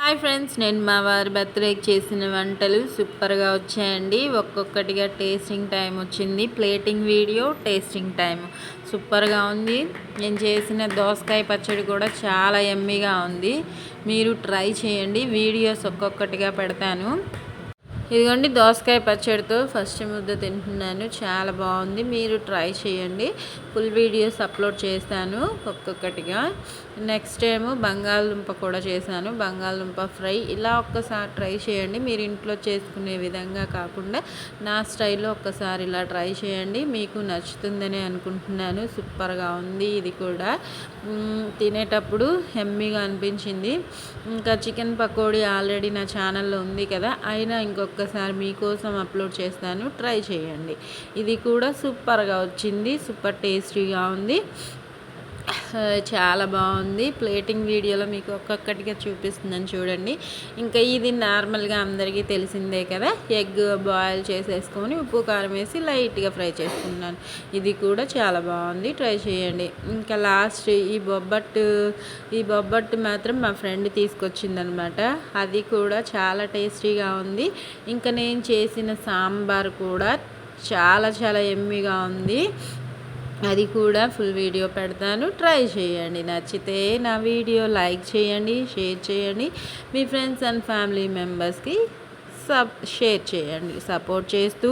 Hi friends, నేను మా వారి బర్త్డేకి చేసిన వంటలు సూపర్గా వచ్చాయండి. ఒక్కొక్కటిగా టేస్టింగ్ టైం వచ్చింది. ప్లేటింగ్ వీడియో, టేస్టింగ్ టైం సూపర్గా ఉంది. నేను చేసిన దోసకాయ పచ్చడి కూడా చాలా యమ్మీగా ఉంది. మీరు ట్రై చేయండి. వీడియోస్ ఒక్కొక్కటిగా పెడతాను. ఇదిగోండి, దోసకాయ పచ్చడితో ఫస్ట్ ముద్ద తింటున్నాను. చాలా బాగుంది. మీరు ట్రై చేయండి. ఫుల్ వీడియోస్ అప్లోడ్ చేస్తాను ఒక్కొక్కటిగా. నెక్స్ట్ ఏమో బంగాళదుంప కూడా చేశాను. బంగాళదుంప ఫ్రై. ఇలా ఒక్కసారి ట్రై చేయండి. మీరు ఇంట్లో చేసుకునే విధంగా కాకుండా నా స్టైల్లో ఒక్కసారి ఇలా ట్రై చేయండి. మీకు నచ్చుతుందని అనుకుంటున్నాను. సూపర్గా ఉంది. ఇది కూడా తినేటప్పుడు యమ్మీగా అనిపించింది. ఇంకా చికెన్ పకోడీ ఆల్రెడీ నా ఛానల్లో ఉంది కదా, అయినా ఇంకొకసారి మీకోసం అప్లోడ్ చేస్తాను. ట్రై చేయండి. ఇది కూడా సూపర్గా వచ్చింది. సూపర్ టేస్టీగా ఉంది. చాలా బాగుంది. ప్లేటింగ్ వీడియోలో మీకు ఒక్కొక్కటిగా చూపిస్తున్నాను చూడండి. ఇంకా ఇది నార్మల్గా అందరికీ తెలిసిందే కదా, ఎగ్ బాయిల్ చేసేసుకొని ఉప్పు కారం వేసి లైట్గా ఫ్రై చేసుకున్నాను. ఇది కూడా చాలా బాగుంది. ట్రై చేయండి. ఇంకా లాస్ట్ ఈ బొబ్బట్టు మాత్రం మా ఫ్రెండ్ తీసుకొచ్చిందనమాట. అది కూడా చాలా టేస్టీగా ఉంది. ఇంకా నేను చేసిన సాంబార్ కూడా చాలా చాలా యమ్మీగా ఉంది. అది కూడా ఫుల్ వీడియో పెడతాను. ట్రై చేయండి. నచ్చితే నా వీడియో లైక్ చేయండి, షేర్ చేయండి. మీ ఫ్రెండ్స్ అండ్ ఫ్యామిలీ మెంబర్స్కి షేర్ చేయండి. సపోర్ట్ చేస్తూ